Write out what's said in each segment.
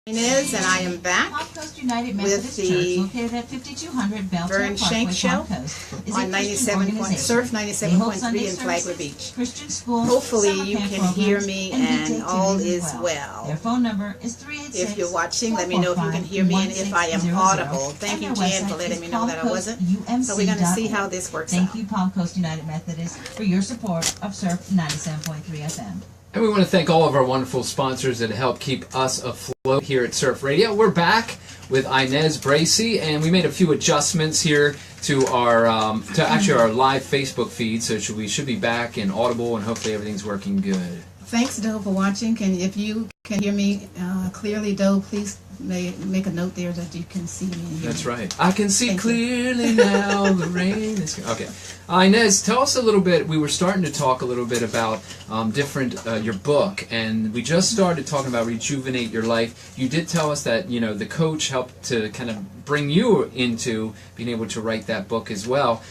Inez, and I am back with the Vern Shank Show on 97. Surf 97.3 in Flagler Beach. Hopefully you can hear me and all is well. Their phone number is 386. If you're watching, let me know if you can hear me and if I am audible. Thank you, Jan, for letting me know that I wasn't. So we're going to see how this works out. Thank you, Palm Coast United Methodist, for your support of Surf 97.3 FM. And we want to thank all of our wonderful sponsors that help keep us afloat here at Surf Radio. We're back with Inez Bracy, and we made a few adjustments here to our actually our live Facebook feed, so we should be back in Audible, and hopefully everything's working good. Thanks, Doe, for watching. If you can hear me clearly, Doe, please make a note there that you can see me. That's right. I can see clearly now. The rain is okay. Inez, tell us a little bit. We were starting to talk a little bit about your book, and we just started talking about Rejuvenate Your Life. You did tell us that the coach helped to kind of bring you into being able to write that book as well.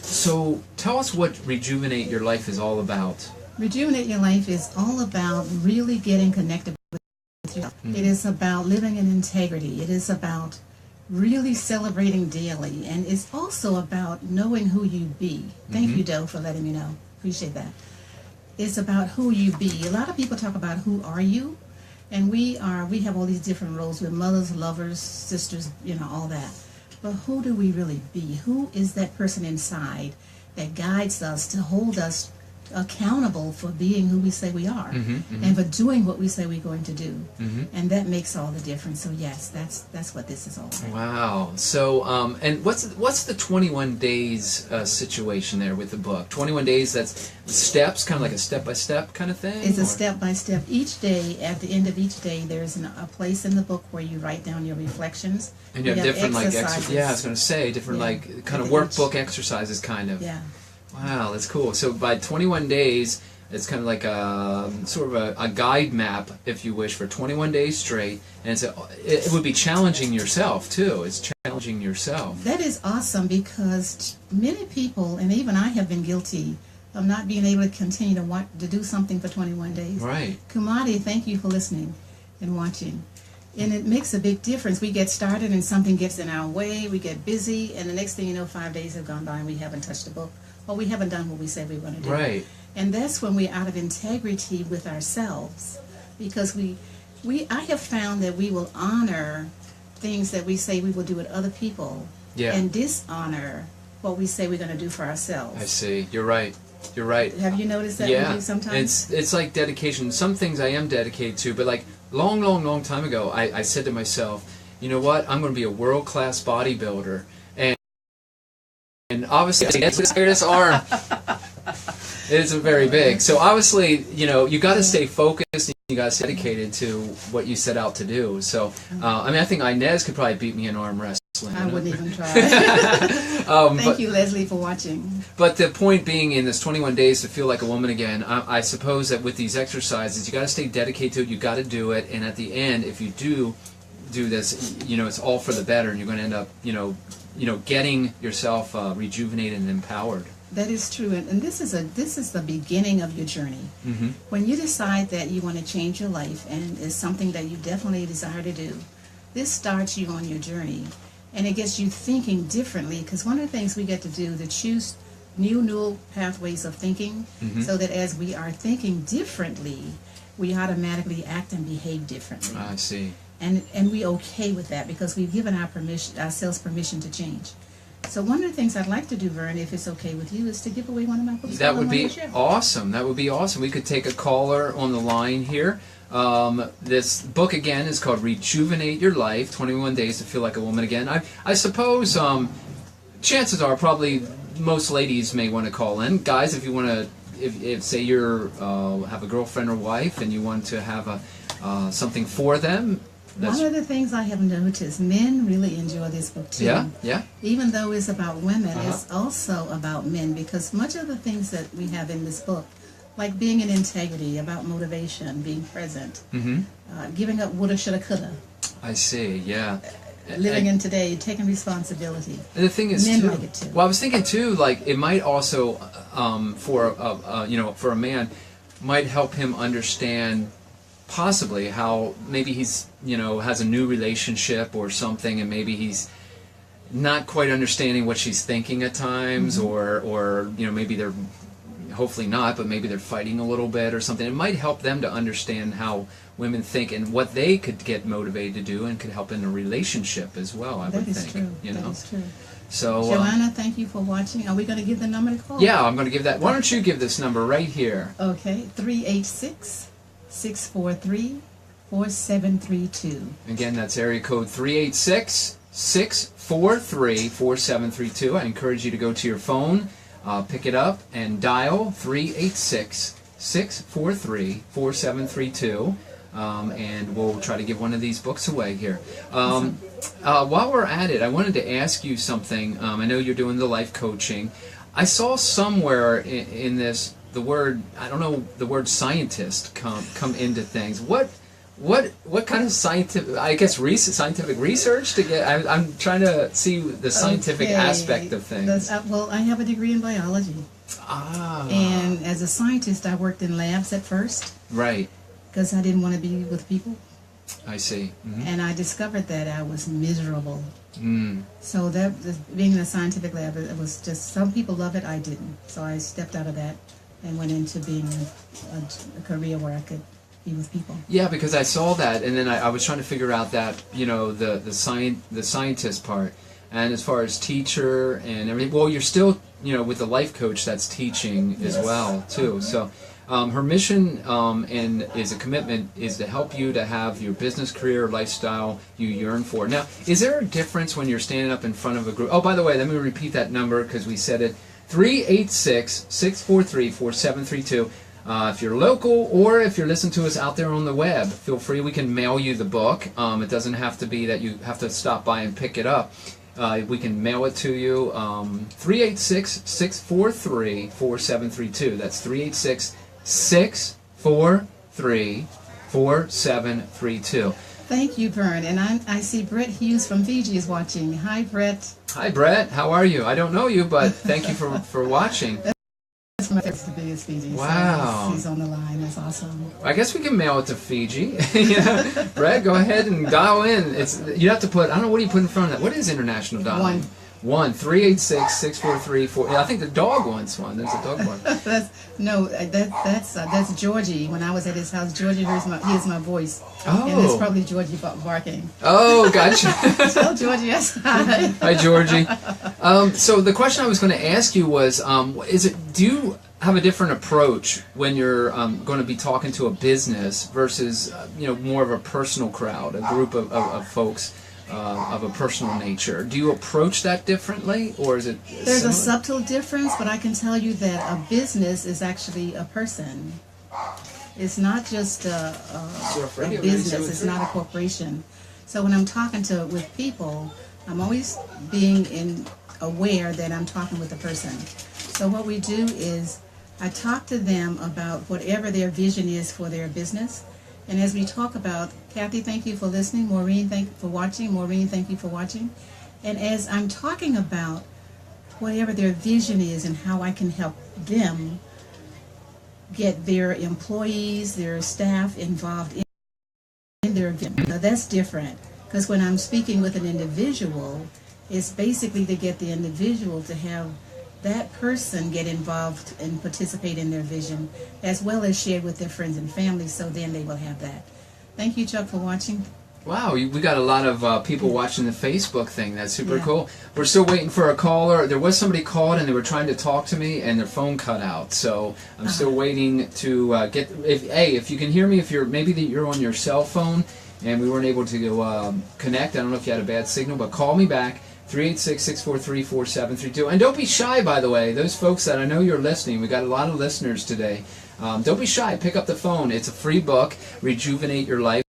So tell us what Rejuvenate Your Life is all about. Rejuvenate Your Life is all about really getting connected with yourself. It is about living in integrity. It is about really celebrating daily. And it's also about knowing who you be. Thank you, Doe, for letting me know. Appreciate that. It's about who you be. A lot of people talk about who are you. And we have all these different roles. We're mothers, lovers, sisters, all that. But who do we really be? Who is that person inside that guides us to hold us accountable for being who we say we are and for doing what we say we're going to do, and that makes all the difference. So yes, that's what this is all about. Wow. So and what's the 21 days situation there with the book? 21 days, that's steps, kind of like a step-by-step kind of thing? It's a step-by-step. Each day, at the end of each day, there's a place in the book where you write down your reflections. And you have different exercises. Yeah, I was going to say different kind of workbook exercises, kind of. Yeah. Wow, that's cool. So by 21 days, it's kind of like sort of a guide map, if you wish, for 21 days straight. And it would be challenging yourself, too. It's challenging yourself. That is awesome, because many people, and even I have been guilty of not being able to continue to do something for 21 days. Right. Kumadi, thank you for listening and watching. And it makes a big difference. We get started and something gets in our way, we get busy, and the next thing you know, 5 days have gone by and we haven't touched the book. Or we haven't done what we said we were going to do. Right. And that's when we're out of integrity with ourselves. Because I have found that we will honor things that we say we will do with other people and dishonor what we say we're going to do for ourselves. I see. You're right. You're right. Have you noticed that with you sometimes? It's like dedication. Some things I am dedicated to, but like long time ago, I said to myself, you know what, I'm going to be a world-class bodybuilder. And obviously, that's this arm. It isn't very big. So obviously, you got to stay focused and you got to stay dedicated to what you set out to do. So, I think Inez could probably beat me in arm wrestling. I wouldn't even try. Thank you, Leslie, for watching. But the point being, in this 21 days to feel like a woman again, I suppose that with these exercises, you got to stay dedicated to it. You got to do it, and at the end, if you do this, it's all for the better, and you're going to end up, getting yourself rejuvenated and empowered. That is true, and this is the beginning of your journey. When you decide that you want to change your life, and it's something that you definitely desire to do, this starts you on your journey, and it gets you thinking differently. Because one of the things we get to do is choose new pathways of thinking, so that as we are thinking differently, we automatically act and behave differently. I see. And we're okay with that because we've given ourselves permission to change. So one of the things I'd like to do, Vern, if it's okay with you, is to give away one of my books. That would be awesome. That would be awesome. We could take a caller on the line here. This book, again, is called Rejuvenate Your Life, 21 Days to Feel Like a Woman Again. I suppose chances are probably most ladies may want to call in. Guys, if you want to, if say you have a girlfriend or wife and you want to have something for them. One of the things I have noticed, men really enjoy this book too. Yeah. Even though it's about women, it's also about men, because much of the things that we have in this book, like being in integrity, about motivation, being present, giving up woulda, shoulda, coulda. I see. Yeah. Living in today, taking responsibility. And the thing is, men too, like it too. Well, I was thinking too, like it might also, for a man, might help him understand possibly how maybe he's, has a new relationship or something, and maybe he's not quite understanding what she's thinking at times, or maybe they're, hopefully not, but maybe they're fighting a little bit or something. It might help them to understand how women think and what they could get motivated to do, and could help in a relationship as well, I would think. That is true. That is true. So, Joanna, thank you for watching. Are we going to give the number to call? yeah, I'm going to give that. Why don't you give this number right here? Okay, 386-643-4732. Again, that's area code 386-643-4732. I encourage you to go to your phone, pick it up, and dial 386-643-4732. And we'll try to give one of these books away here. While we're at it, I wanted to ask you something. I know you're doing the life coaching. I saw somewhere in this the word scientist come into things. What kind of scientific research to get? I'm trying to see the scientific aspect of things. Well, I have a degree in biology. And as a scientist, I worked in labs at first. Right. Because I didn't want to be with people. I see. And I discovered that I was miserable. Mm. So that being in a scientific lab, it was just, some people love it, I didn't. So I stepped out of that and went into being a career where I could be with people. Yeah, because I saw that, and then I was trying to figure out that, the scientist part. And as far as teacher and everything, well, you're still, with the life coach, that's teaching as well, too. So her mission and is a commitment is to help you to have your business, career, lifestyle you yearn for. Now, is there a difference when you're standing up in front of a group? Oh, by the way, let me repeat that number because we said it. 386-643-4732. If you're local or if you're listening to us out there on the web, feel free. We can mail you the book. It doesn't have to be that you have to stop by and pick it up. We can mail it to you. 386-643-4732. That's 386-643-4732. Thank you, Vern. And I see Brett Hughes from Fiji is watching. Hi, Brett. Hi, Brett. How are you? I don't know you, but thank you for watching. That's my favorite to be is Fiji. Wow. So he's on the line. That's awesome. I guess we can mail it to Fiji. Brett, go ahead and dial in. You have to put, I don't know, what do you put in front of that? What is international dialing? 386-643-4. Yeah, I think the dog wants one. There's a dog one. That's Georgie. When I was at his house, Georgie hears my voice. Oh. And it's probably Georgie barking. Oh, gotcha. Tell Georgie yes. Hi. Hi, Georgie. So the question I was going to ask you was, do you have a different approach when you're going to be talking to a business versus, more of a personal crowd, a group of folks? Of a personal nature. Do you approach that differently, or is it There's similar? a subtle difference, but I can tell you that a business is actually a person. It's not just a business. It's not a corporation. So when I'm talking with people, I'm always being aware that I'm talking with a person. So what we do is I talk to them about whatever their vision is for their business. And as we talk about, Kathy, thank you for listening. Maureen, thank you for watching. Maureen, thank you for watching. And as I'm talking about whatever their vision is and how I can help them get their employees, their staff involved in their vision. Now that's different, because when I'm speaking with an individual, it's basically to get the individual to have that person get involved and participate in their vision, as well as share with their friends and family, so then they will have that. Thank you, Chuck, for watching. Wow, we got a lot of people watching the Facebook thing. That's super cool. We're still waiting for a caller. There was somebody called and they were trying to talk to me and their phone cut out. So I'm still waiting to get. If you can hear me, maybe you're on your cell phone and we weren't able to connect. I don't know if you had a bad signal, but call me back. 386-643-4732. And don't be shy, by the way. Those folks that I know you're listening, we got a lot of listeners today. Don't be shy. Pick up the phone. It's a free book, Rejuvenate Your Life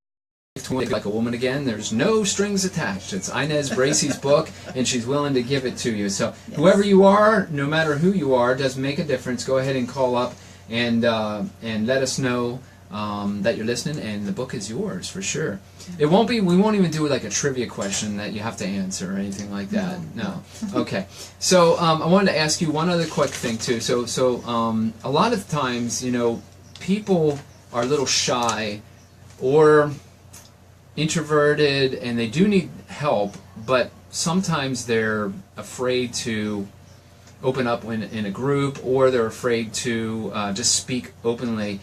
to Make Like a Woman Again. There's no strings attached. It's Inez Bracy's book, and she's willing to give it to you. So whoever you are, no matter who you are, does make a difference. Go ahead and call up and let us know that you're listening, and the book is yours for sure. We won't even do like a trivia question that you have to answer or anything like that. No. Okay. So I wanted to ask you one other quick thing too. So a lot of times, people are a little shy or introverted and they do need help, but sometimes they're afraid to open up in a group, or they're afraid to just speak openly.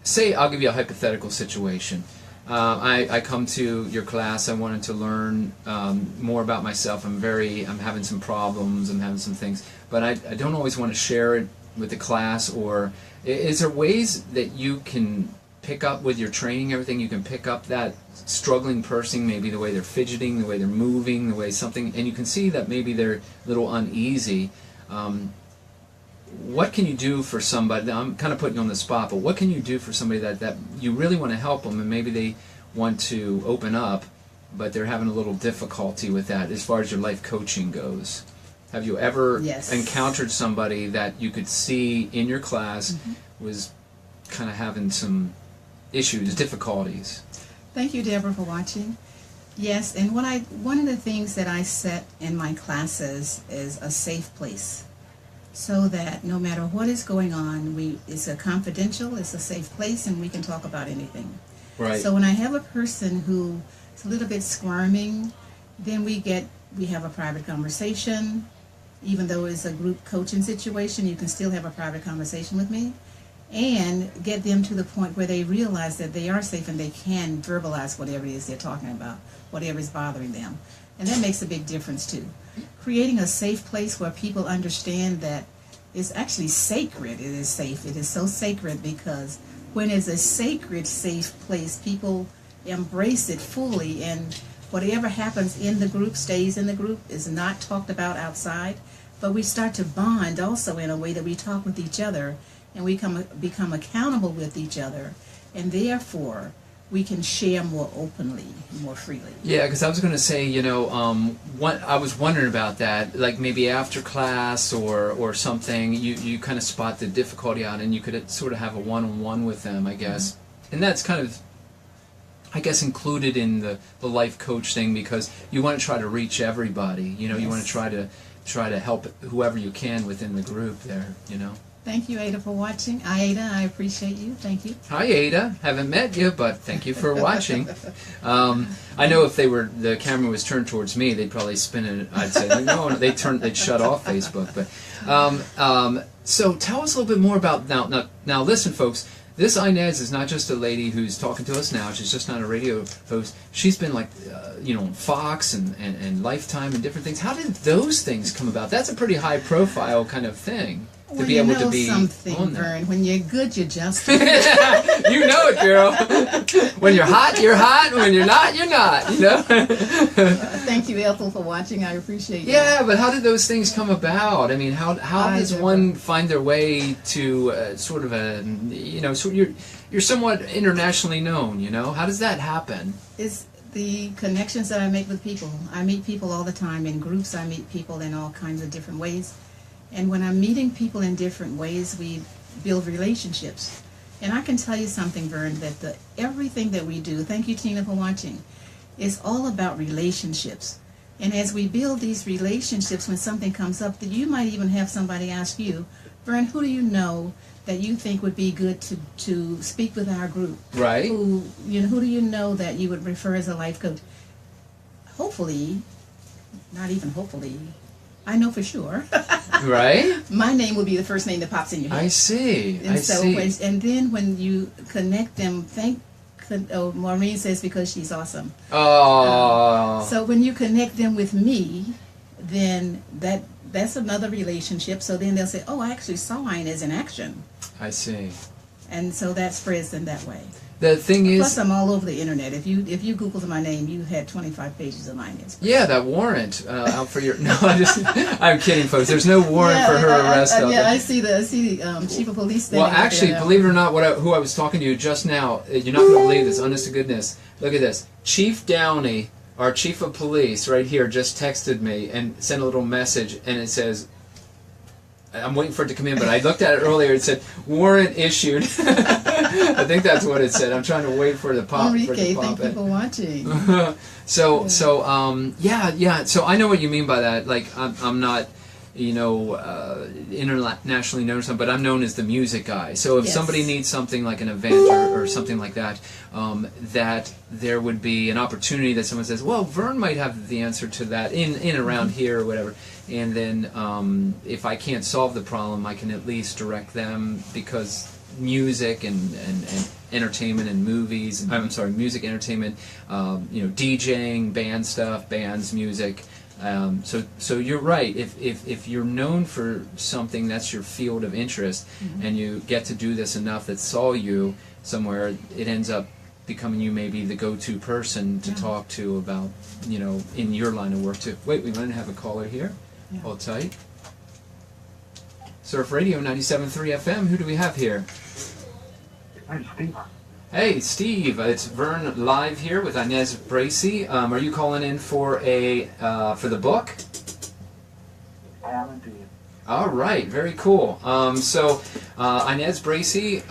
Say, I'll give you a hypothetical situation. I come to your class. I wanted to learn more about myself. I'm having some problems. I'm having some things, but I don't always want to share it with the class. Or is there ways that you can pick up with your training, everything, you can pick up that struggling person, maybe the way they're fidgeting, the way they're moving, the way something, and you can see that maybe they're a little uneasy. What can you do for somebody? Now, I'm kind of putting you on the spot, but what can you do for somebody that you really want to help them, and maybe they want to open up, but they're having a little difficulty with that as far as your life coaching goes? Have you ever encountered somebody that you could see in your class was kind of having some issues, difficulties? Thank you, Deborah, for watching. Yes, and one of the things that I set in my classes is a safe place, so that no matter what is going on, it's a confidential, it's a safe place, and we can talk about anything. Right. So when I have a person who is a little bit squirming, then we have a private conversation. Even though it's a group coaching situation, you can still have a private conversation with me and get them to the point where they realize that they are safe and they can verbalize whatever it is they're talking about, whatever is bothering them. And that makes a big difference too. Creating a safe place where people understand that it's actually sacred. It is safe. It is so sacred because when it's a sacred, safe place, people embrace it fully, and whatever happens in the group stays in the group, is not talked about outside. But we start to bond also in a way that we talk with each other, and we become accountable with each other, and therefore we can share more openly, more freely. Yeah, because I was going to say, I was wondering about that, like maybe after class or something, you kind of spot the difficulty out, and you could sort of have a one-on-one with them, I guess. And that's kind of, I guess, included in the life coach thing, because you want to try to reach everybody. You want to try to help whoever you can within the group there, Thank you, Ada, for watching. Ada, I appreciate you. Thank you. Hi, Ada. Haven't met you, but thank you for watching. I know if the camera was turned towards me, they'd probably spin it. I'd say no. They'd shut off Facebook. But so tell us a little bit more about now. Listen, folks. This Inez is not just a lady who's talking to us now. She's just not a radio host. She's been like, on Fox and Lifetime and different things. How did those things come about? That's a pretty high-profile kind of thing. To be able to be something, Vern. When you're good, you're just good. You know it, girl. When you're hot, you're hot. When you're not, you're not. Thank you, Ethel, for watching. I appreciate you. Yeah, but how did those things come about? I mean, how does one find their way to sort of a, so you're somewhat internationally known, How does that happen? It's the connections that I make with people. I meet people all the time in groups. I meet people in all kinds of different ways. And when I'm meeting people in different ways, we build relationships. And I can tell you something, Vern, that everything that we do, thank you, Tina, for watching, is all about relationships. And as we build these relationships, when something comes up, that you might even have somebody ask you, Vern, who do you know that you think would be good to speak with our group? Right. Who do you know that you would refer as a life coach? Hopefully, not even hopefully, I know for sure. Right? My name will be the first name that pops in your head. I see. And then when you connect them, Maureen says because she's awesome. Oh. So when you connect them with me, then that's another relationship. So then they'll say, oh, I actually saw Inez in action. I see. And so that spreads them that way. The thing is, plus I'm all over the internet. If you Googled my name, you had 25 pages of Inez. Yeah, that warrant out for your. No, I'm kidding, folks. There's no warrant for her arrest. I see the chief of police. Well, actually, believe it or not, who I was talking to just now, you're not going to believe this. Honest to goodness, look at this. Chief Downey, our chief of police, right here, just texted me and sent a little message, and it says, I'm waiting for it to come in, but I looked at it earlier. It said warrant issued. I think that's what it said. I'm trying to wait for it to pop. Enrique, thank you for watching. So I know what you mean by that. Like I'm not. internationally known, but I'm known as the music guy. So if Yes. somebody needs something like an event or something like that, that there would be an opportunity that someone says, well, Vern might have the answer to that in around here or whatever. And then if I can't solve the problem, I can at least direct them, because music and entertainment and movies, I'm sorry, music, entertainment, DJing, band stuff, bands, music. So you're right. If you're known for something that's your field of interest, and you get to do this enough that saw you somewhere, it ends up becoming you maybe the go-to person to talk to about, in your line of work too. Wait, we might have a caller here. Yeah. Hold tight. Surf Radio 97.3 FM. Who do we have here? Hey, Steve. Hey, Steve. It's Vern live here with Inez Bracy. Are you calling in for for the book? I am indeed. All right, very cool. So Inez Bracy,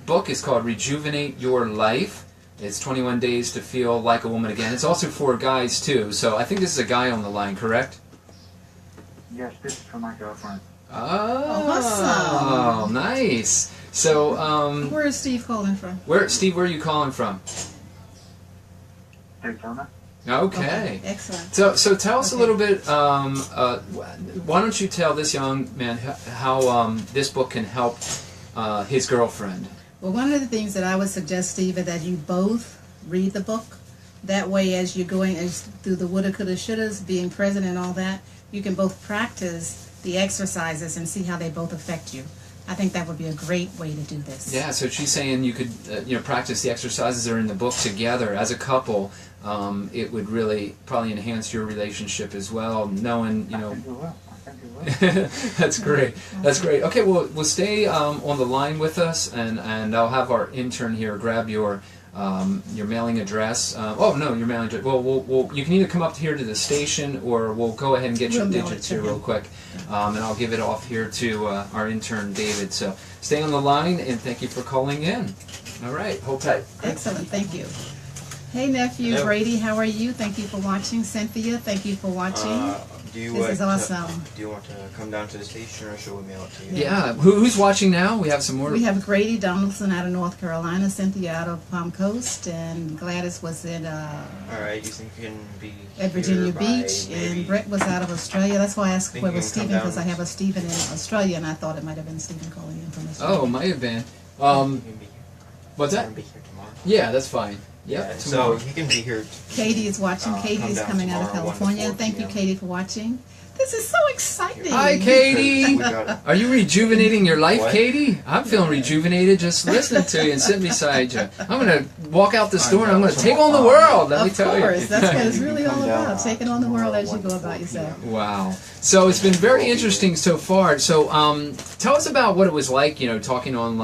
book is called Rejuvenate Your Life. It's 21 Days to Feel Like a Woman Again. It's also for guys too. So I think this is a guy on the line, correct? Yes, this is for my girlfriend. Oh, awesome. Nice. So Where is Steve calling from? where are you calling from? Daytona. Okay. Excellent. So tell us a little bit. Why don't you tell this young man how this book can help his girlfriend? Well, one of the things that I would suggest, Steve, is that you both read the book. That way, as you're going through the woulda, coulda, shouldas, being present and all that, you can both practice the exercises and see how they both affect you. I think that would be a great way to do this. Yeah. So she's saying you could practice the exercises that are in the book together as a couple. It would really probably enhance your relationship as well, knowing I think it will. That's great. That's great. Okay, well, we'll stay on the line with us, and I'll have our intern here grab your mailing address. Your mailing address. Well, you can either come up here to the station, or we'll go ahead and get your We'll mail it digits to here him. real quick, and I'll give it off here to our intern David. So stay on the line, and thank you for calling in. All right, hold tight. Excellent. Thank you. Hey, nephew Hello. Brady, how are you? Thank you for watching. Cynthia, thank you for watching. This is awesome. Do you want to come down to the station, or should we mail it to you? Yeah, who's watching now? We have some more. We have Grady Donaldson out of North Carolina, Cynthia out of Palm Coast, and Gladys was in All right. You think you can be at Virginia here by Beach, maybe- and Brett was out of Australia. That's why I asked Think where you was can come Stephen, because I down? have a Stephen in Australia, and I thought it might have been Stephen calling in from Australia. Oh, might have been. You can be here. What's You that? can be here tomorrow. Yeah, that's fine. Yeah. Yep, So tomorrow. he can be here. Katie is watching. Katie come is down coming out of tomorrow, 1 to California. 4 Thank you, p.m. Katie, for watching. This is so exciting. Hi, Katie. We got Are you rejuvenating your life, What? Katie? I'm feeling rejuvenated just listening to you and sitting beside you. I'm going to walk out the store and I'm going to take on the world, let me Of tell course, you. that's what it's You really come all down, about, taking on the world as you go tomorrow, about 1 to yourself. 4 p.m. Wow. So it's been very interesting so far. So tell us about what it was like, talking on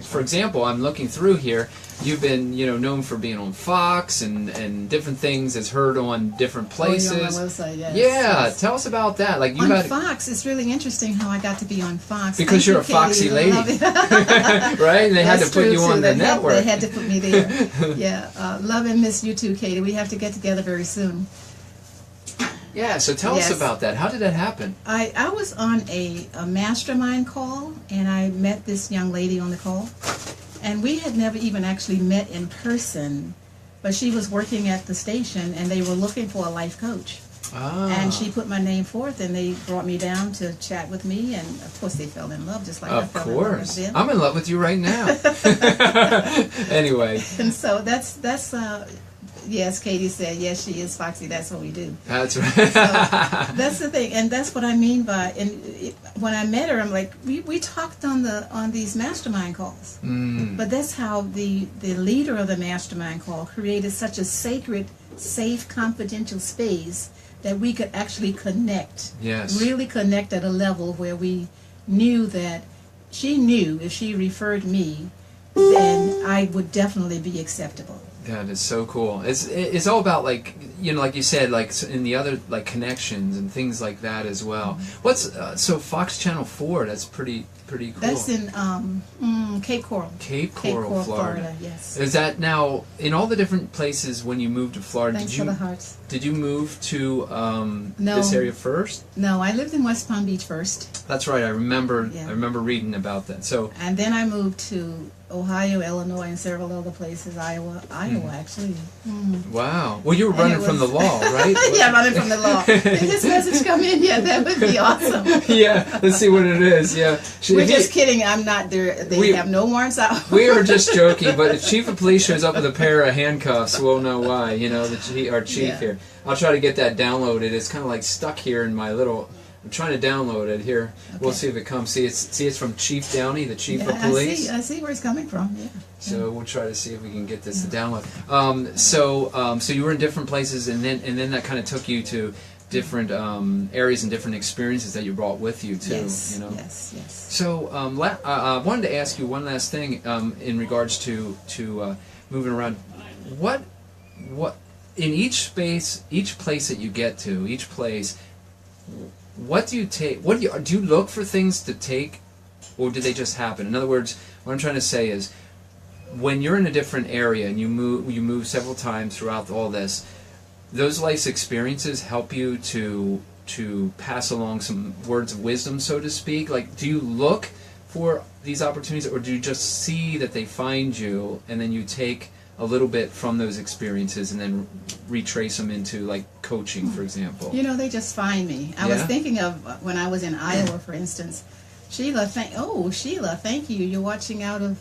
for example, I'm looking through here. You've been, known for being on Fox and different things as heard on different places. Oh, you're on my website, yes. Yeah, yes. tell us about that. Like you On had Fox, it's really interesting how I got to be on Fox. Because Thank you're you, a foxy Katie. lady. Love it. right? And they had to That's put true, you on too. the They had- network. They had to put me there. Yeah, love and miss you too, Katie. We have to get together very soon. Yeah, so tell us Yes. about that. How did that happen? I was on a mastermind call, and I met this young lady on the call. And we had never even actually met in person, but she was working at the station, and they were looking for a life coach. Ah. And she put my name forth, and they brought me down to chat with me, and of course they fell in love, just like I Of fell in love with course. them. I'm in love with you right now. Anyway, And so that's yes, Katie said, yes, she is foxy, that's what we do. that's right. That's the thing, and that's what I mean by, when I met her, I'm like, we talked on these mastermind calls. Mm. But that's how the leader of the mastermind call created such a sacred, safe, confidential space that we could actually connect. Yes. Really connect at a level where we knew that she knew if she referred me, then I would definitely be acceptable. That is so cool. It's all about like you said, like in the other like connections and things like that as well. What's so Fox Channel 4? That's pretty pretty cool. That's in Cape Coral. Cape Coral, Florida. Yes. Is that now in all the different places when you moved to Florida? Thanks for the hearts. Did you move to No. this area first? No, I lived in West Palm Beach first. That's right. I remember. Yeah. I remember reading about that. So. And then I moved to Ohio, Illinois, and several other places. Iowa actually. Wow. Well, you were running from the law, right? Yeah, running from the law. Did his message come in? Yeah, that would be awesome. Yeah. Let's see what it is. Yeah. We're just kidding. I'm not there. They have no warrants out. We were just joking, but if Chief of Police shows up with a pair of handcuffs, we'll know why. You know, our chief here. I'll try to get that downloaded. It's kind of like stuck here in my little. I'm trying to download it here. Okay. We'll see if it comes. See, it's from Chief Downey, the Chief of Police. I see where it's coming from. Yeah. So we'll try to see if we can get this to download. So you were in different places, and then that kind of took you to different areas and different experiences that you brought with you too. Yes. You know. Yes. Yes. So I wanted to ask you one last thing in regards to moving around. What in each space, each place that you get to, each place. What do you take? Do you look for things to take, or do they just happen? In other words, what I'm trying to say is, when you're in a different area and you move several times throughout all this, those life's experiences help you to pass along some words of wisdom, so to speak. Like, do you look for these opportunities, or do you just see that they find you, and then you take a little bit from those experiences and then retrace them into, like, coaching, for example? You know, they just find me. I was thinking of when I was in Iowa, for instance. Sheila, thank you. You're watching out of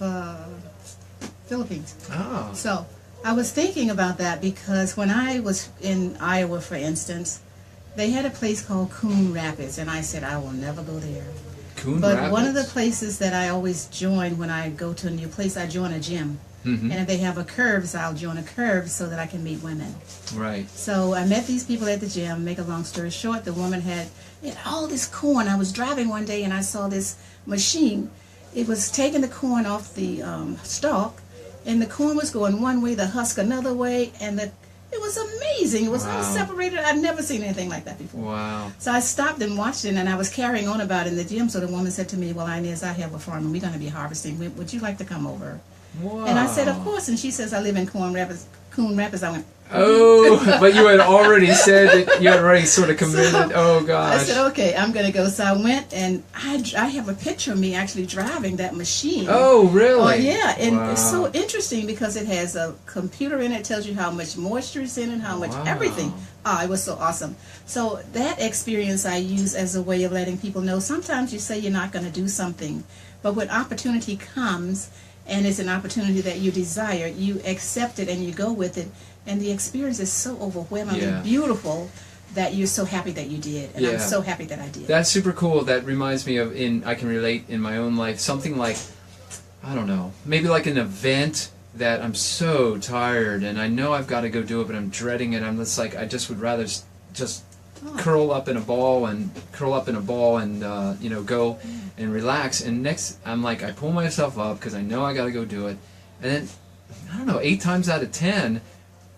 Philippines. Oh. So I was thinking about that because when I was in Iowa, for instance, they had a place called Coon Rapids, and I said, I will never go there. Coon Rapids? But one of the places that I always join when I go to a new place, I join a gym. Mm-hmm. And if they have a curves, I'll join a curve so that I can meet women. Right. So I met these people at the gym. Make a long story short, the woman had all this corn. I was driving one day and I saw this machine. It was taking the corn off the stalk, and the corn was going one way, the husk another way, and it was amazing. It was all separated. I'd never seen anything like that before. Wow. So I stopped and watched it, and I was carrying on about it in the gym. So the woman said to me, well, Inez, I have a farm, and we're going to be harvesting. Would you like to come over? Wow. And I said, of course. And she says, I live in Coon Rapids. I went, oh, but you had already said that you had already sort of committed. So, oh, gosh. I said, okay, I'm going to go. So I went, and I have a picture of me actually driving that machine. Oh, really? Oh, yeah. And it's so interesting because it has a computer in it. It tells you how much moisture is in it, how much everything. Oh, it was so awesome. So that experience I use as a way of letting people know. Sometimes you say you're not going to do something, but when opportunity comes, and it's an opportunity that you desire, you accept it and you go with it, and the experience is so overwhelmingly beautiful that you're so happy that you did, and I'm so happy that I did. That's super cool. That reminds me of, I can relate in my own life, something like, I don't know, maybe like an event that I'm so tired, and I know I've got to go do it, but I'm dreading it. I'm just like, I just would rather just curl up in a ball and you know, go and relax. And next, I'm like, I pull myself up because I know I got to go do it, and then I don't know, 8 times out of 10,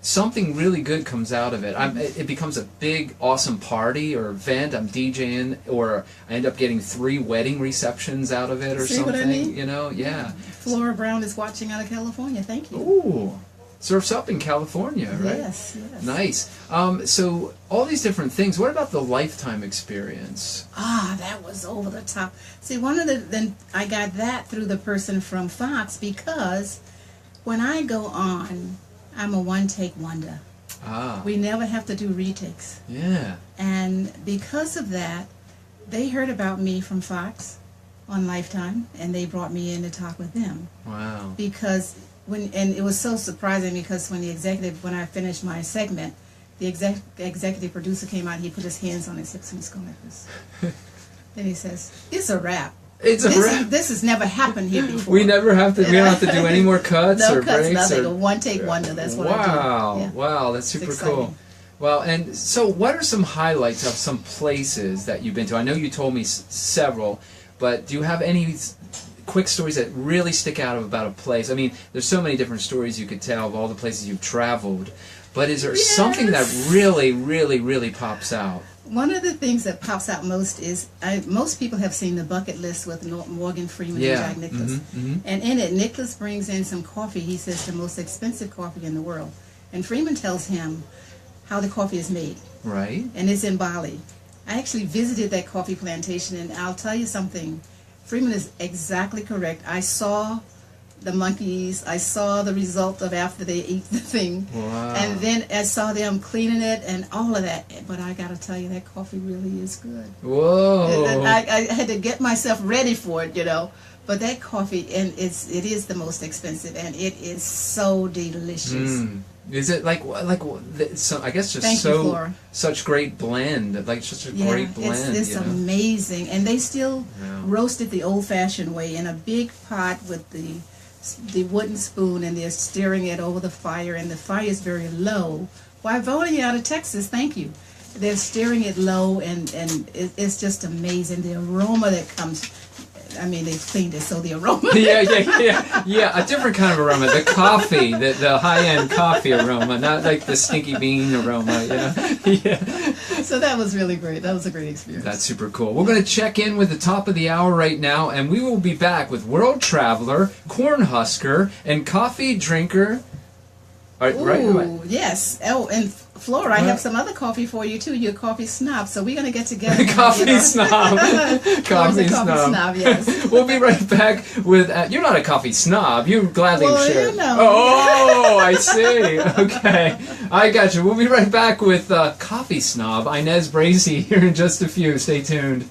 something really good comes out of it. It becomes a big, awesome party or event. I'm DJing, or I end up getting 3 wedding receptions out of it, or something. What I mean? You know, Flora Brown is watching out of California. Thank you. Ooh. Surfs up in California, right? Yes, yes. Nice. So all these different things. What about the lifetime experience? That was over the top. See, then I got that through the person from Fox, because when I go on, I'm a one-take wonder. We never have to do retakes. Yeah. And because of that, they heard about me from Fox on Lifetime, and they brought me in to talk with them. Wow. Because and it was so surprising, because when I finished my segment, the executive producer came out, he put his hands on his hips and he's going like this. Then he says, it's a wrap. It's a wrap. This has never happened here before. We don't have to do any more cuts no or cuts, breaks. Nothing. A one-take wonder. That's what I do. Yeah. Wow, that's super cool. Well, and so what are some highlights of some places that you've been to? I know you told me several, but do you have any quick stories that really stick out about a place? I mean, there's so many different stories you could tell of all the places you've traveled, but is there something that really, really, really pops out? One of the things that pops out most is, most people have seen the bucket list with Morgan Freeman and Jack Nicklaus. And in it, Nicklaus brings in some coffee. He says the most expensive coffee in the world. And Freeman tells him how the coffee is made. Right. And it's in Bali. I actually visited that coffee plantation, and I'll tell you something. Freeman is exactly correct. I saw the monkeys. I saw the result of after they ate the thing. Wow. And then I saw them cleaning it and all of that. But I got to tell you, that coffee really is good. Whoa. I had to get myself ready for it, you know. But that coffee, and it is the most expensive, and it is so delicious. Is it so? I guess just Thank you, Flora. such great blend, like such a great blend. It's you know? amazing, and they still roast it the old-fashioned way in a big pot with the wooden spoon, and they're stirring it over the fire, and the fire is very low. Why, voting out of Texas, thank you. They're stirring it low, and it's just amazing. The aroma that comes. I mean, they cleaned it, so the aroma. Yeah, a different kind of aroma. The coffee, the high-end coffee aroma, not like the stinky bean aroma, you know? Yeah. So that was really great. That was a great experience. That's super cool. We're going to check in with the top of the hour right now, and we will be back with world traveler, cornhusker, and coffee drinker. Right? Ooh, yes. Oh, and Flora, I have some other coffee for you too. You're a coffee snob, so we're going to get together. Coffee snob. Coffee snob, yes. We'll be right back with. You're not a coffee snob. You gladly share. You know. Oh, I see. Okay, I got you. We'll be right back with coffee snob Inez Bracy here in just a few. Stay tuned.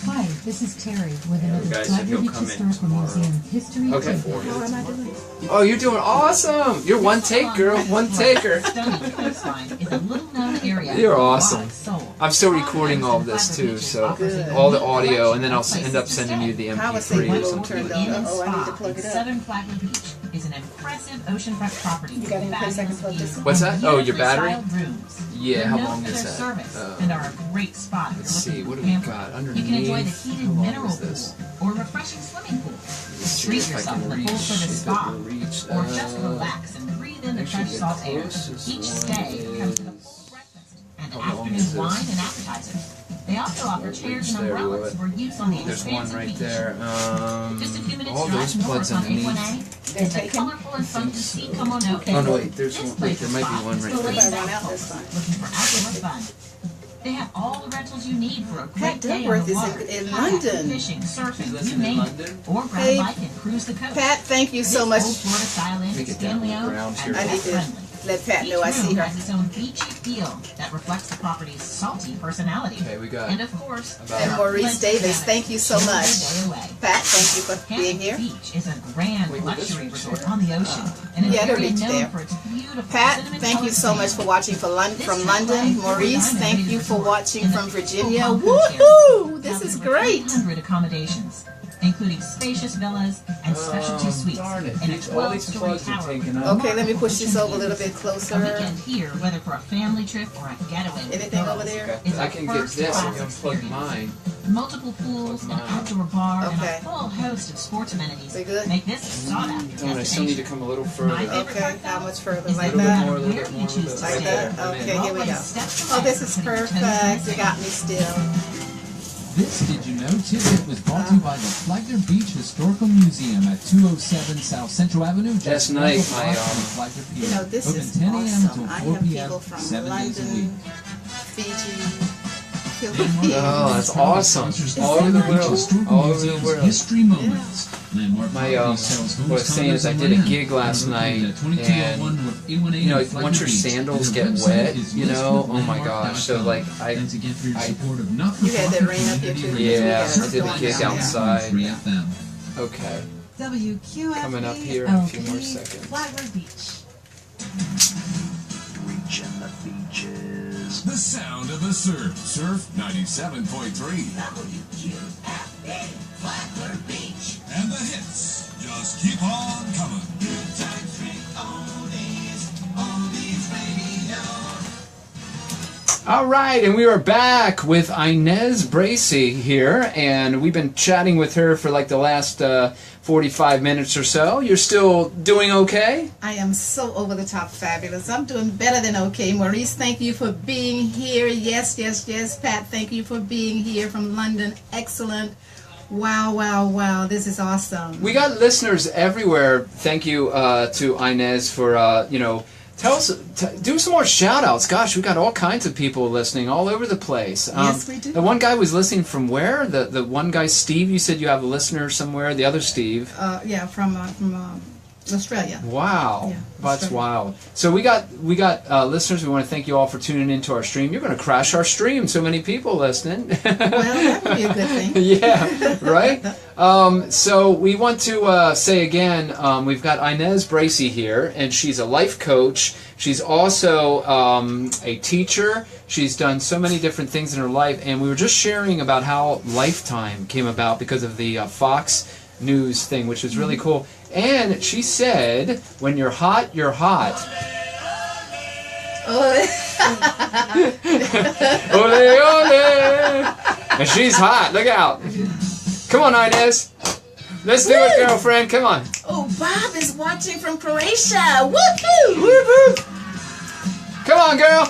Hi, this is Terry with another guys said he'll Flagler Beach come in Historical tomorrow. Museum history Okay. tip. How am I doing? Oh, you're doing awesome. You're one take, girl. One taker. Stony Coastline is a little-known area. You're of awesome. wild soul. I'm still recording all of this too, so all the audio, and then I'll end up sending you the I was saying MP3 or my phone something. turned on. Oh, I need to plug it up. Southern Flagler Beach is an impressive oceanfront property. You got any place I can plug this in? What's that? Oh, your battery? Rooms. Yeah, how They're known long for is their that? service and are a great spot. if Let's you're see, looking what for do we comfort. got You can enjoy the underneath? heated How long mineral is this? pool or refreshing swimming pool. Let's Treat see if I yourself can in a reach. full-service If it spa, will reach. or just relax and breathe in the actually fresh the salt air. closest Each one stay comes with a is- full breakfast and How long afternoon is this? wine and appetizers. They also offer Won't chairs reach and there, will umbrellas it? for use on the There's one expansive right beach. there. Just a few minutes All those drive plugs north on underneath. 818 is the colorful and funky sea Komono. Oh no, wait, there's This one. Wait, place there is might be fun. one It's right the there. laid If I run back out this folks time. looking for outdoor fun. They have all the rentals you need for a Pat great day on Duckworth the is water. in Kayak, London. Fishing, surfing, She lives you in name London? it. Or grab Hey, a bike and cruise the coast. Pat, thank you so This much. old Florida style inn Let me is get down on the family-owned ground and here. I need to pet-friendly. let Pat know I Each see room her. has its own beachy feel that reflects the property's salty personality. Okay, we got And of course, about- there And are Maurice plenty of Davis, hammocks thank you so every much. day away. Pat, thank you for being Hampton here. Beach is a grand Wait, will this luxury reach resort there? on the ocean, and an Yeah, it'll area reach known there. for its beautiful Pat, cinnamon thank you so colored much sand. for watching from London. Maurice, thank you for watching from Virginia. Woohoo! Woohoo! This is great. 100 accommodations, including spacious villas and specialty suites, darn it. and a All these 12-story plugs are tower. taken with up. Okay, let me push this over a little bit A closer. weekend here, whether for a family trip or a getaway. with Anything over girls, there? is I a can get this first-class and unplug experience. mine. Multiple pools, an outdoor bar, and Okay. a full host of sports amenities We good? make this a sought-after Darn, I still need to destination. come a little My further. favorite Up. Okay, part, how though, much further? is Like that no that? matter More, a little where bit you more, choose to but Like stay, that? I'm in. Okay, here we go. always steps Oh, away this is from putting your toes in perfect. the You got me still. This Did You Know tidbit was brought to you by the Flagler Beach Historical Museum at 207 South Central Avenue. Last just night, north of my, Flagler Flagler Pier. You know, this Open is 10 a.m. awesome. until I 4 have p.m. people from 7 days a week. London, Fiji, Philippines. Oh, that's awesome. All over the world. All over the world. History moments. Landmark My, property sales homes, what I was saying is I condos, did a and gig land. last night, Located at 2201 and, North A1A you know, in Flagler once your Beach. sandals Their get website wet, is you know, oh my listwithlandmark.com. gosh, so like Thanks again for your I- support of You not-for-profit had that rain up here too. community Yeah, radio. I did a gig outside. 3 FM. okay, WQFB coming up here in a few more LP, seconds. Flagler Beach. Reaching the beaches. The sound of the surf. Surf 97.3. Flagler Beach. And the hits just keep on coming. Good times, oldies, oldies radio. All right, and we are back with Inez Bracy here, and we've been chatting with her for like the last 45 minutes or so. You're still doing okay? I am so over the top fabulous. I'm doing better than okay. Maurice, thank you for being here. Yes, yes, yes. Pat, thank you for being here from London. Excellent. Wow, wow, wow. This is awesome. We got listeners everywhere. Thank you to Inez for, tell us, do some more shout-outs. Gosh, we got all kinds of people listening all over the place. Yes, we do. The one guy was listening from where? The one guy, Steve, you said you have a listener somewhere. The other Steve. Yeah, from Australia. Wow, Yeah, that's Australia. wild. So we got listeners. We want to thank you all for tuning into our stream. You're going to crash our stream. So many people listening. Well, that would be a good thing. Yeah, right? So we want to say again, we've got Inez Bracy here, and she's a life coach. She's also a teacher. She's done so many different things in her life, and we were just sharing about how Lifetime came about because of the Fox News thing, which is really cool. And she said, when you're hot, you're hot. Oh, Ole, ole! And she's hot. Look out. Come on, Inez. Let's do it, girlfriend. Come on. oh, Bob is watching from Croatia. Woohoo! Whoop, whoop. Come on, girl.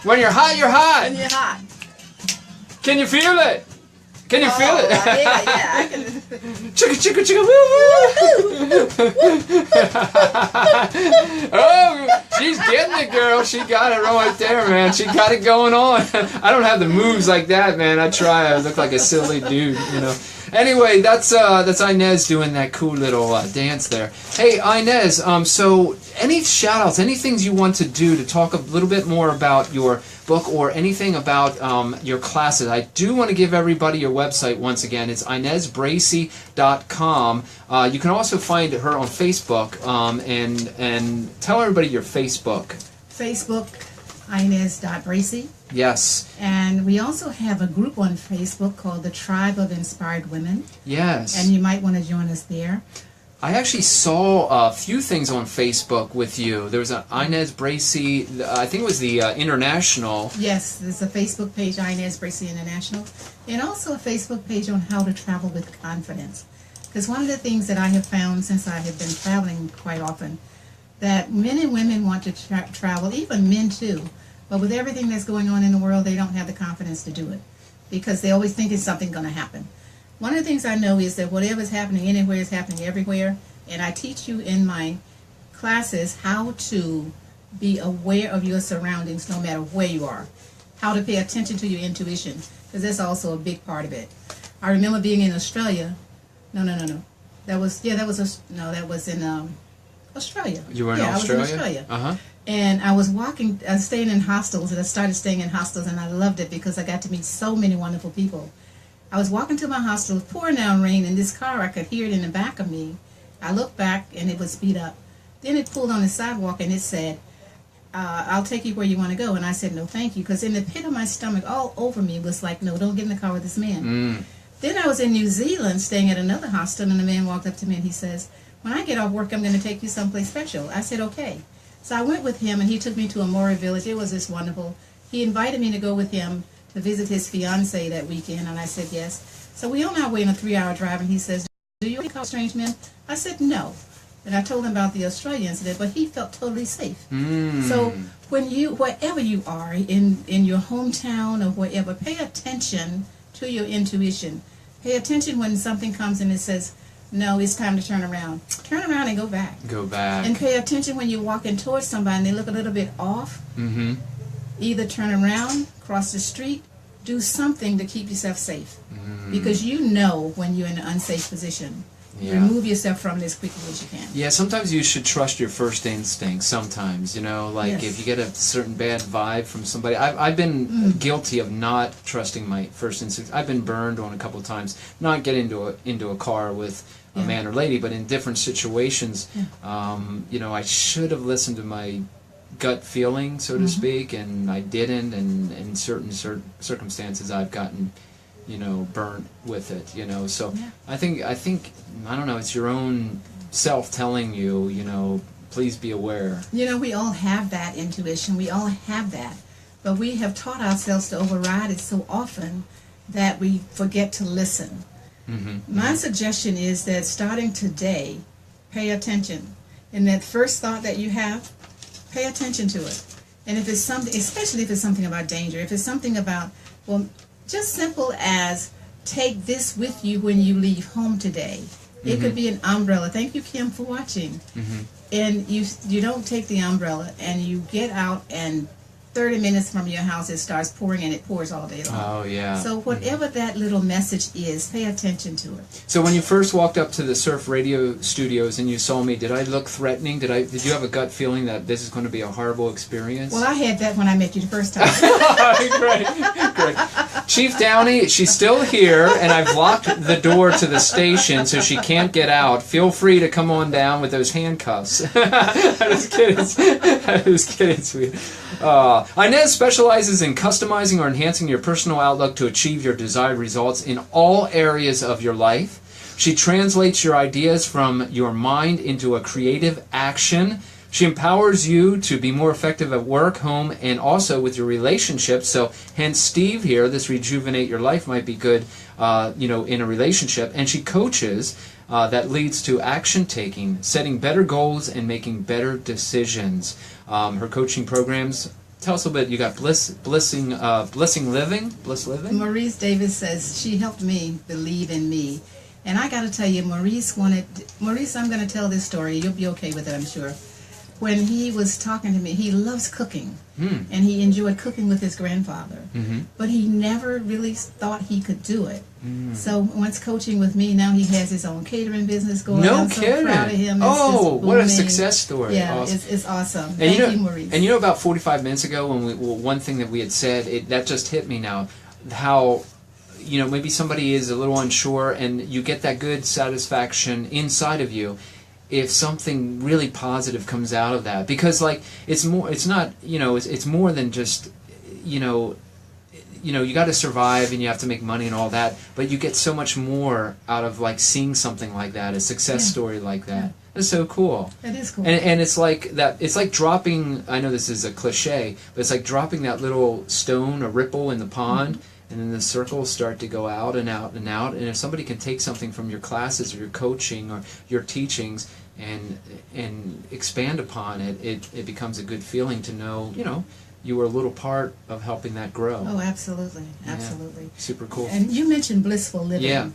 When you're hot, you're hot. And you're hot. Can you feel it? Can you feel it? Yeah, I can. Chicka, chicka, chicka, woo, woo. Oh, she's getting it, girl. She got it right there, man. She got it going on. I don't have the moves like that, man. I try. I look like a silly dude, Anyway, that's Inez doing that cool little dance there. Hey, Inez, so any shout-outs, any things you want to do to talk a little bit more about your book or anything about your classes? I do want to give everybody your website once again. It's inezbracy.com. You can also find her on Facebook, and tell everybody your Facebook. Facebook, Inez.Bracy. Yes. And we also have a group on Facebook called the Tribe of Inspired Women. Yes. And you might want to join us there. I actually saw a few things on Facebook with you. There was an Inez Bracy, I think it was the International. Yes, there's a Facebook page, Inez Bracy International, and also a Facebook page on how to travel with confidence. Because one of the things that I have found since I have been traveling quite often, that men and women want to travel, even men too, but with everything that's going on in the world, they don't have the confidence to do it because they always think it's something going to happen. One of the things I know is that whatever's happening anywhere is happening everywhere, and I teach you in my classes how to be aware of your surroundings no matter where you are, how to pay attention to your intuition, because that's also a big part of it. I remember being in Australia. No. That was in Australia. You were in Australia? I was in Australia. Uh-huh. And I was staying in hostels, and I started staying in hostels, and I loved it because I got to meet so many wonderful people. I was walking to my hostel, pouring down rain, and this car, I could hear it in the back of me. I looked back, and it was speed up. Then it pulled on the sidewalk, and it said, I'll take you where you want to go. And I said, no, thank you, because in the pit of my stomach, all over me, was like, no, don't get in the car with this man. Then I was in New Zealand, staying at another hostel, and the man walked up to me, and he says, when I get off work, I'm going to take you someplace special. I said, okay. So I went with him, and he took me to a Maori village. It was just wonderful. He invited me to go with him to visit his fiancée that weekend, and I said yes. So we on our way in a 3-hour drive, and he says, do you call strange men? I said no. And I told him about the Australia incident, but he felt totally safe. So wherever you are, in your hometown or wherever, pay attention to your intuition. Pay attention when something comes and it says, no, it's time to turn around. Turn around and go back. Go back. And pay attention when you're walking towards somebody and they look a little bit off. Either turn around, cross the street, do something to keep yourself safe. Because you know when you're in an unsafe position. Yeah. Remove yourself from it as quickly as you can. Yeah, sometimes you should trust your first instinct. Sometimes, like Yes. if you get a certain bad vibe from somebody. I've been guilty of not trusting my first instinct. I've been burned on a couple of times. Not get into a car with a man or lady, but in different situations, I should have listened to my gut feeling, so to speak, and I didn't. And in certain circumstances, I've gotten burnt with it, so I think I don't know, it's your own self telling you, please be aware. We all have that intuition, we all have that, but we have taught ourselves to override it so often that we forget to listen. My suggestion is that starting today, pay attention. And that first thought that you have, pay attention to it. And if it's something, especially if it's something about danger, if it's something about, well, just simple as take this with you when you leave home today. It could be an umbrella. Thank you, Kim, for watching. And you don't take the umbrella and you get out and 30 minutes from your house it starts pouring and it pours all day long. Oh, yeah. So whatever that little message is, pay attention to it. So when you first walked up to the Surf Radio studios and you saw me, did I look threatening? Did you have a gut feeling that this is going to be a horrible experience? Well, I had that when I met you the first time. Great. Chief Downey, she's still here, and I've locked the door to the station so she can't get out. Feel free to come on down with those handcuffs. I was kidding, sweet. Inez specializes in customizing or enhancing your personal outlook to achieve your desired results in all areas of your life. She translates your ideas from your mind into a creative action. She empowers you to be more effective at work, home, and also with your relationships. So, hence Steve here, this Rejuvenate Your Life might be good, in a relationship. And she coaches that leads to action taking, setting better goals, and making better decisions. Her coaching programs. Tell us a little bit. You got Bliss Living. Maurice Davis says she helped me believe in me. And I got to tell you, Maurice, I'm going to tell this story. You'll be okay with it, I'm sure. When he was talking to me, he loves cooking, and he enjoyed cooking with his grandfather, but he never really thought he could do it. So once coaching with me, now he has his own catering business going. No I'm kidding. so proud of him. Oh, what a success story. Yeah, Awesome. it's awesome. And Thank you, Maurice. And about 45 minutes ago, when one thing that we had said, that just hit me now, how maybe somebody is a little unsure, and you get that good satisfaction inside of you if something really positive comes out of that, because it's more than just you got to survive and you have to make money and all that, but you get so much more out of seeing something like that, a success story like that. That's so cool. It is cool. And it's like that. It's like dropping. I know this is a cliche, but it's like dropping that little stone, a ripple in the pond, and then the circles start to go out and out and out. And if somebody can take something from your classes or your coaching or your teachings and expand upon it, it becomes a good feeling to know, you were a little part of helping that grow. Oh, absolutely. Yeah. Absolutely. Super cool. And you mentioned blissful living. Yeah.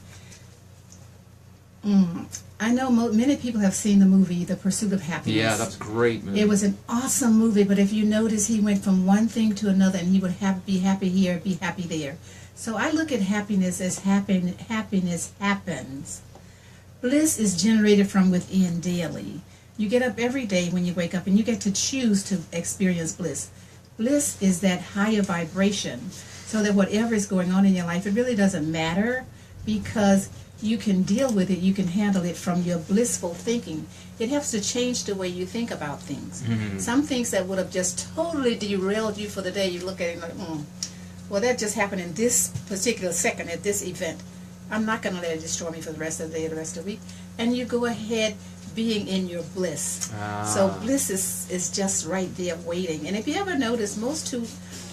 I know many people have seen the movie The Pursuit of Happyness. Yeah, that was a great movie. It was an awesome movie, but if you notice, he went from one thing to another, and he would be happy here, be happy there. So I look at happiness as happiness happens. Bliss is generated from within daily. You get up every day when you wake up, and you get to choose to experience bliss. Bliss is that higher vibration, so that whatever is going on in your life, it really doesn't matter, because you can deal with it, you can handle it from your blissful thinking. It helps to change the way you think about things. Some things that would have just totally derailed you for the day, you look at it like, well, that just happened in this particular second at this event. I'm not going to let it destroy me for the rest of the day or the rest of the week. And you go ahead being in your bliss. So bliss is just right there waiting. And if you ever notice, most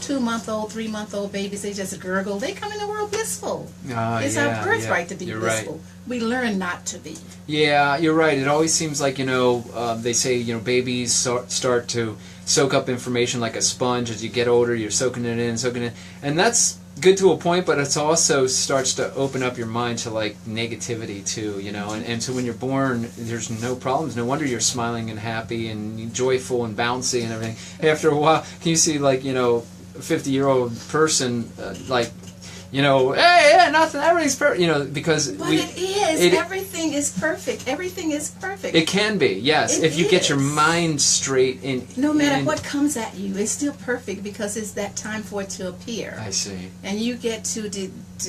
two-month-old, 3-month-old babies, they just gurgle. They come in the world blissful. It's our birthright to be blissful. Right. We learn not to be. Yeah, you're right. It always seems like, they say, babies start to soak up information like a sponge. As you get older, you're soaking it in. And that's good to a point, but it also starts to open up your mind to negativity too, and so when you're born, there's no problems. No wonder you're smiling and happy and joyful and bouncy and everything. After a while, can you see a 50-year-old person hey, nothing, everything's perfect, because But it is. Everything is perfect. Everything is perfect. It can be, yes, if you get your mind straight in. No matter what comes at you, it's still perfect, because it's that time for it to appear. I see. And you get to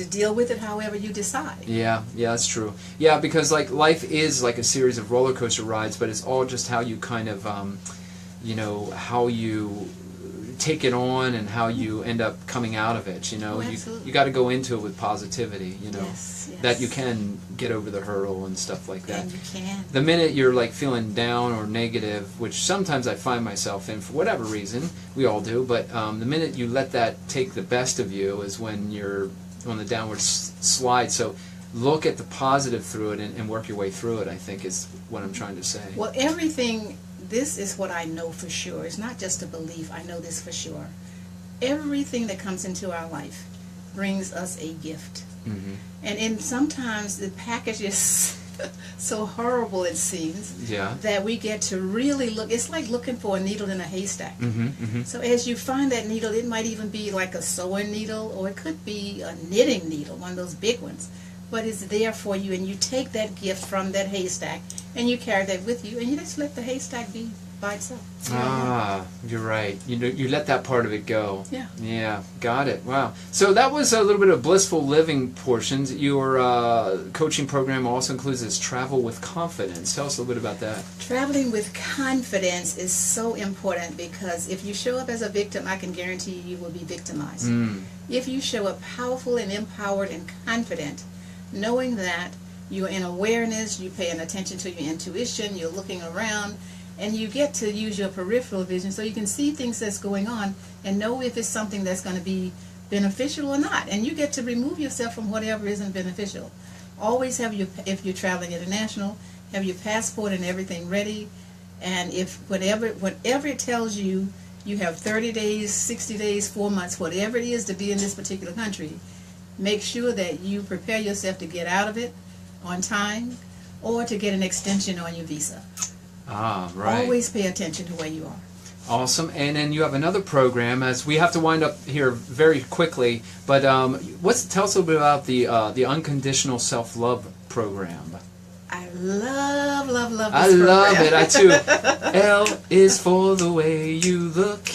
deal with it however you decide. Yeah, that's true. Yeah, because life is like a series of roller coaster rides, but it's all just how you kind of, how you take it on and how you end up coming out of it. You know, Oh, you absolutely. got to go into it with positivity. You know, Yes, yes. that you can get over the hurdle and stuff like that. And you can. The minute you're like feeling down or negative, which sometimes I find myself in for whatever reason, we all do, but the minute you let that take the best of you is when you're on the downward slide. So look at the positive through it and work your way through it, I think is what I'm trying to say. Well, everything, this is what I know for sure. It's not just a belief. I know this for sure. Everything that comes into our life brings us a gift. Mm-hmm. And sometimes the package is so horrible, it seems, Yeah. that we get to really look. It's like looking for a needle in a haystack. Mm-hmm, mm-hmm. So as you find that needle, it might even be like a sewing needle, or it could be a knitting needle, one of those big ones. But it's there for you, and you take that gift from that haystack, and you carry that with you, and you just let the haystack be by itself. Ah, you're right. You let that part of it go. Yeah. Yeah, got it. Wow. So that was a little bit of blissful living portions. Your coaching program also includes this travel with confidence. Tell us a little bit about that. Traveling with confidence is so important, because if you show up as a victim, I can guarantee you will be victimized. Mm. If you show up powerful and empowered and confident, knowing that you're in awareness, you're paying attention to your intuition, you're looking around, and you get to use your peripheral vision so you can see things that's going on and know if it's something that's going to be beneficial or not. And you get to remove yourself from whatever isn't beneficial. Always have your, if you're traveling international, have your passport and everything ready. And if whatever it tells you, you have 30 days, 60 days, 4 months, whatever it is to be in this particular country, make sure that you prepare yourself to get out of it on time or to get an extension on your visa. Ah, right. Always pay attention to where you are. Awesome. And then you have another program, as we have to wind up here very quickly, but tell us a little bit about the Unconditional Self-Love program. I love this I love program. it. I too. L is for the way you look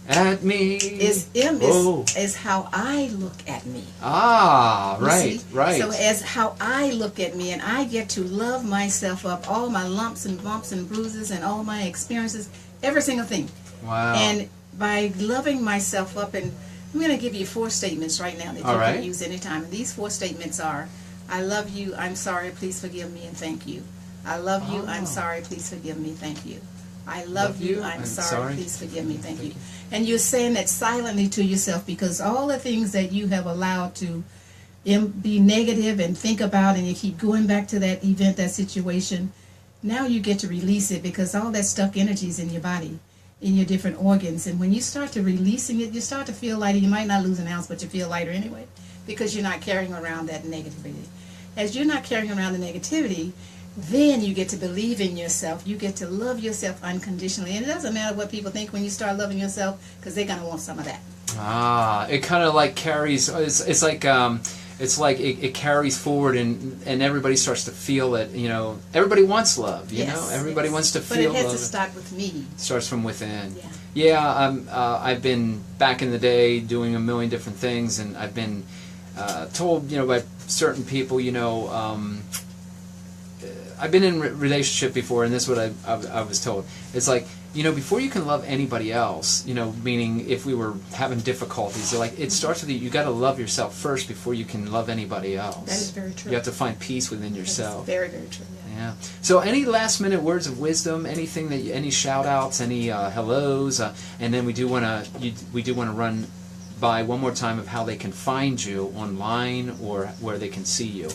at me. Is how I look at me. Ah, You right, see? right. So as how I look at me, and I get to love myself up, all my lumps and bumps and bruises and all my experiences, every single thing. Wow. And by loving myself up, and I'm going to give you 4 statements right now that All you right. can use anytime. And these 4 statements are: I love you, I'm sorry, please forgive me, and thank you. I love you, I'm Oh. sorry, please forgive me, thank you. I love you, I'm sorry, please forgive me, thank you. And you're saying that silently to yourself, because all the things that you have allowed to be negative and think about, and you keep going back to that event, that situation, now you get to release it, because all that stuck energy is in your body, in your different organs. And when you start to releasing it, you start to feel lighter. You might not lose an ounce, but you feel lighter anyway, because you're not carrying around that negativity. As you're not carrying around the negativity, then you get to believe in yourself. You get to love yourself unconditionally. And it doesn't matter what people think when you start loving yourself, because they're going to want some of that. Ah, it kind of like carries. It's like it carries forward, and everybody starts to feel it. You know, everybody wants love. You know, everybody yes. wants to But feel it has love. to start with me. Starts from within. Yeah. Yeah, I've been back in the day doing a million different things, and I've been told, by certain people, I've been in relationship before, and this is what I was told. It's like, before you can love anybody else, meaning if we were having difficulties, they're like, it starts with you got to love yourself first before you can love anybody else. That is very true. You have to find peace within yourself. That is very, very true. Yeah. So any last minute words of wisdom, anything any shout outs, any hellos, and then we do want to run by one more time of how they can find you online or where they can see you.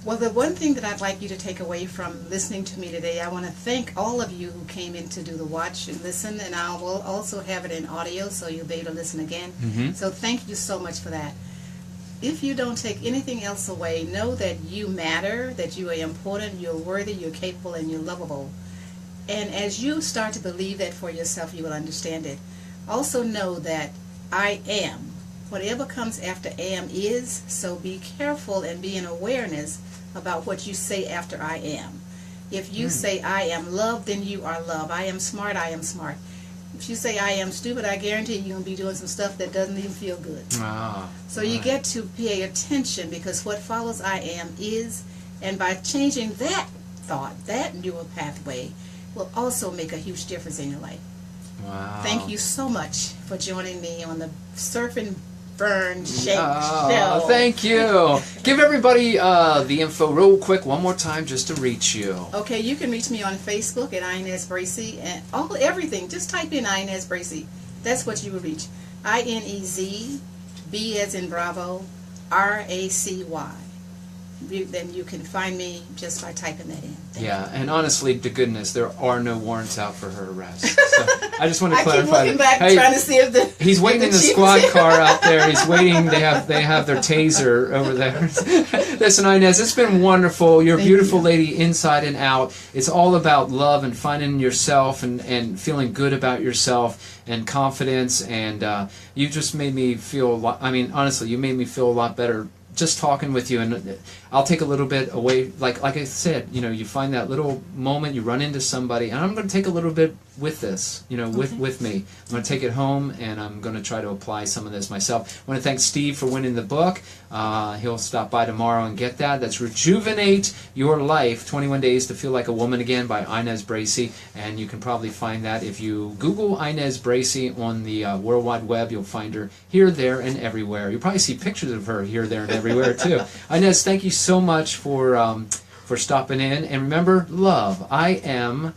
Well, the one thing that I'd like you to take away from listening to me today, I want to thank all of you who came in to do the watch and listen, and I will also have it in audio so you'll be able to listen again. Mm-hmm. So thank you so much for that. If you don't take anything else away, know that you matter, that you are important, you're worthy, you're capable, and you're lovable. And as you start to believe that for yourself, you will understand it. Also know that I am. Whatever comes after am is, so be careful and be in awareness about what you say after I am. If you say I am love, then you are love. I am smart, I am smart. If you say I am stupid, I guarantee you're going to be doing some stuff that doesn't even feel good. So you get to pay attention, because what follows I am is, and by changing that thought, that neural pathway, will also make a huge difference in your life. Wow. Thank you so much for joining me on the Surfing Vern Shank Oh, Show. thank you. Give everybody the info real quick one more time just to reach you. Okay, you can reach me on Facebook at Inez Bracy and everything. Just type in Inez Bracy. That's what you will reach. INEZ, B as in Bravo, RACY. Then you can find me just by typing that in. Yeah, and honestly, to goodness, there are no warrants out for her arrest. So I just want to I keep clarify looking that. back trying to see if the He's waiting in the chief squad is- car out there. He's waiting. They have their taser over there. Listen, Inez, it's been wonderful. You're a Thank beautiful you. lady inside and out. It's all about love and finding yourself and feeling good about yourself and confidence. And you just made me feel. I mean, honestly, you made me feel a lot better just talking with you. And I'll take a little bit away. Like I said, you find that little moment, you run into somebody, and I'm going to take a little bit with this, with me. I'm going to take it home, and I'm going to try to apply some of this myself. I want to thank Steve for winning the book. He'll stop by tomorrow and get that. That's Rejuvenate Your Life, 21 Days to Feel Like a Woman Again by Inez Bracy, and you can probably find that if you Google Inez Bracy on the World Wide Web. You'll find her here, there, and everywhere. You'll probably see pictures of her here, there, and everywhere too. Inez, thank you so much for stopping in, and remember, love. I am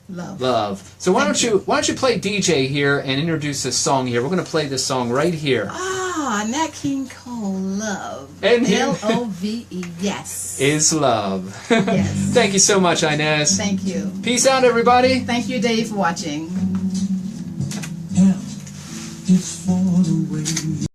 love. So why don't you play DJ here and introduce this song here? We're going to play this song right here. Nat King Cole, Love. And LOVE, yes. Is love. Yes. Thank you so much, Inez. Thank you. Peace out, everybody. Thank you, Dave, for watching. L is for the way